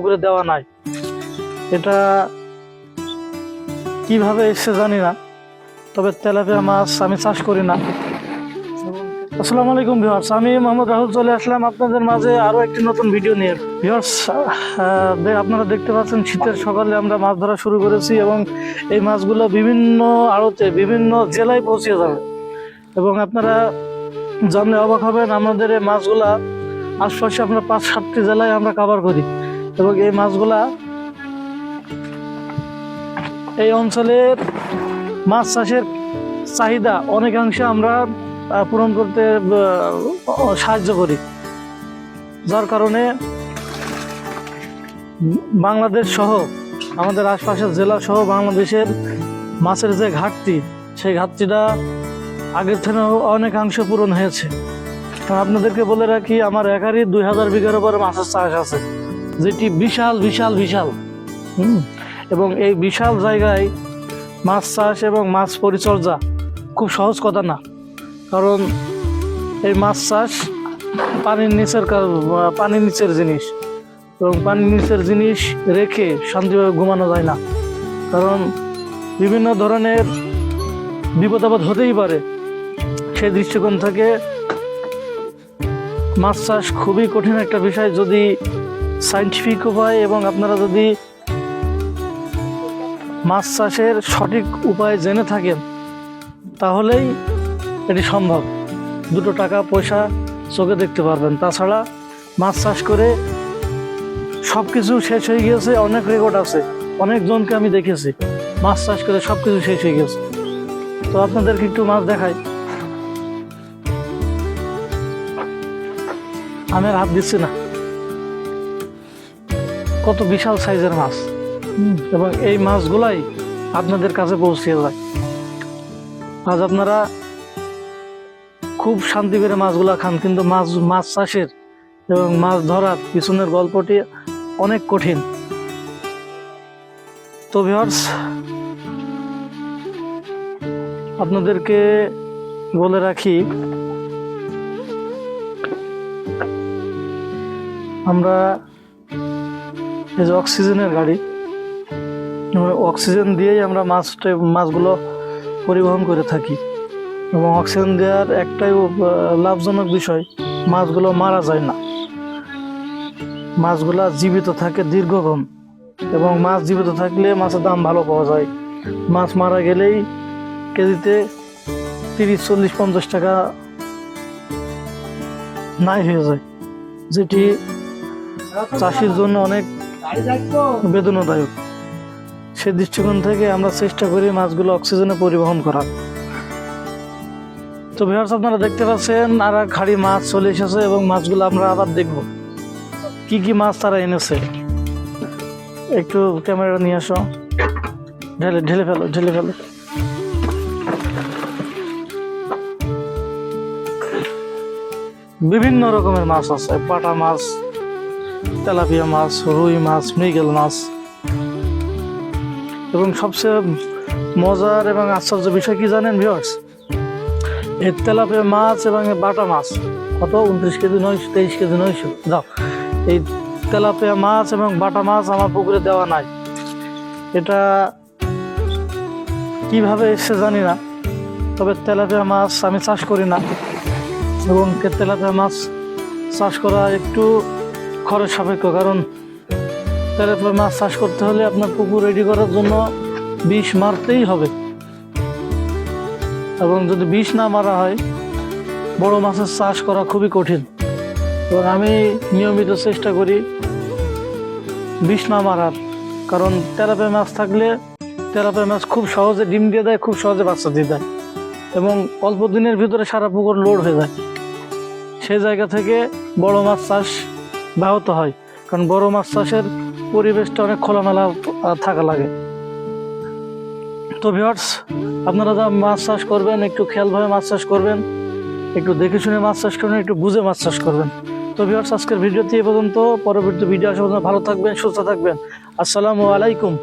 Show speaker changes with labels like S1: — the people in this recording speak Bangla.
S1: পুকুরে দেওয়া নাই। এটা কিভাবে এসছে জানি না, তবে তেলাপিয়া মাছ আমি চাষ করি না। আসসালামু আলাইকুম ভিউয়ার্স, আমি মোহাম্মদ রাহুল চলে আসলাম আপনাদের মাঝে আরও একটি নতুন ভিডিও নিয়ে। ভিউয়ার্স, আপনারা দেখতে পাচ্ছেন শীতের সকালে আমরা মাছ ধরা শুরু করেছি এবং এই মাছগুলো বিভিন্ন আড়তে বিভিন্ন জেলায় পৌঁছে যাবে এবং আপনারা জানলে অবাক হবেন। আমাদের এই মাছগুলা আশপাশে আমরা 5-7টি জেলায় আমরা কভার করি এবং এই মাছগুলা এই অঞ্চলের মাছ চাষের চাহিদা অনেকাংশে আমরা পূরণ করতে সাহায্য করি, যার কারণে বাংলাদেশ সহ আমাদের আশপাশের জেলা সহ বাংলাদেশের মাছের যে ঘাটতি, সেই ঘাটতিটা আগের থেকে অনেকাংশ পূরণ হয়েছে। আপনাদেরকে বলে রাখি, আমার একারই 2000 বিঘার উপরে মাছের চাষ আছে, যেটি বিশাল বিশাল বিশাল এবং এই বিশাল জায়গায় মাছ চাষ এবং মাছ পরিচর্যা খুব সহজ কথা না। কারণ এই মাছ চাষ পানির নিচের জিনিস এবং পানির নিচের জিনিস রেখে শান্তিভাবে ঘুমানো যায় না, কারণ বিভিন্ন ধরনের বিপদ আপদ হতেই পারে। সেই দৃষ্টিকোণ থেকে মাছ চাষ খুবই কঠিন একটা বিষয়। যদি সায়েন্টিফিক উপায় এবং আপনারা যদি মাছ চাষের সঠিক উপায় জেনে থাকেন, তাহলেই এটি সম্ভব। দুটো টাকা পয়সা চোখে দেখতে পারবেন। তাছাড়া মাছ চাষ করে সব কিছু শেষ হয়ে গিয়েছে, অনেক রেকর্ড আছে, অনেকজনকে আমি দেখেছি মাছ চাষ করে সব কিছু শেষ হয়ে গেছে। তো আপনাদেরকে একটু মাছ দেখাই। আমি আর হাত দিচ্ছি না, কত বিশাল সাইজের মাছ এবং এই মাছগুলাই আপনাদের কাছে পৌঁছে যায়। আজ আপনারা খুব শান্তি করে মাছগুলা খান, কিন্তু মাছ চাষের এবং মাছ ধরার পিছনের গল্পটি অনেক কঠিন। তো ভিউয়ার্স, আপনাদেরকে বলে রাখি, আমরা এই যে অক্সিজেনের গাড়ি, অক্সিজেন দিয়েই আমরা মাছগুলো পরিবহন করে থাকি এবং অক্সিজেন দেওয়ার একটাই লাভজনক বিষয়, মাছগুলো মারা যায় না, মাছগুলা জীবিত থাকে দীর্ঘক্ষণ এবং মাছ জীবিত থাকলে মাছের দাম ভালো পাওয়া যায়। মাছ মারা গেলেই কেজিতে 30, 40, 50 টাকা নাই হয়ে যায়, যেটি চাষির জন্য অনেক বেদনাদায়ক। সে দৃষ্টিকোণ থেকে আমরা চেষ্টা করি মাছগুলো অক্সিজেনে পরিবহন করার। তো ভিউয়ার্স, আপনারা দেখতে পাচ্ছেন আর এক খাড়ি মাছ চলে এসেছে এবং মাছগুলো আমরা আবার দেখব কি কি মাছ তারা এনেছে। একটু ক্যামেরা নিয়ে আসো, ঢেলে ফেলো। বিভিন্ন রকমের মাছ আছে, পাটা মাছ, তেলাপিয়া মাছ, রুই মাছ, মৃগেল মাছ এবং সবচেয়ে মজার এবং আশ্চর্য বিষয় কি জানেন ভিউয়ার্স? এই তেলাপিয়া মাছ এবং বাটা মাছ কত 29 কেজি 23 কেজি 900 দাও। এই তেলাপিয়া মাছ এবং বাটা মাছ আমার পুকুরে দেওয়া নাই। এটা কিভাবে এসছে জানি না, তবে তেলাপিয়া মাছ আমি চাষ করি না এবং তেলাপিয়া মাছ চাষ করা একটু খরচ সাপেক্ষ, কারণ তেলাপিয়া মাছ চাষ করতে হলে আপনার পুকুর রেডি করার জন্য বিষ মারতেই হবে এবং যদি বিষ না মারা হয় বড় মাছের চাষ করা খুবই কঠিন। এবং আমি নিয়মিত চেষ্টা করি বিষ না মারার, কারণ তেলাপিয়া মাছ থাকলে তেলাপিয়া মাছ খুব সহজে ডিম দিয়ে দেয়, খুব সহজে বাচ্চা দিয়ে দেয় এবং অল্প দিনের ভিতরে সারা পুকুর লোড হয়ে যায়। সেই জায়গা থেকে বড় মাছ চাষ ব্যাহত হয়, কারণ বড় মাছ চাষের পরিবেশটা অনেক খোলামেলা থাকা লাগে। তো ভিউয়ার্স, আপনারা যা মাছ চাষ করবেন একটু খেয়ালভাবে মাছ চাষ করবেন, একটু দেখে শুনে মাছ চাষ করবেন, একটু বুঝে মাছ চাষ করবেন। তো ভিউয়ার্স, আজকের ভিডিওটি এ পর্যন্ত। পরবর্তী ভিডিও আসা পর্যন্ত ভালো থাকবেন, সুস্থ থাকবেন। আসসালামু আলাইকুম।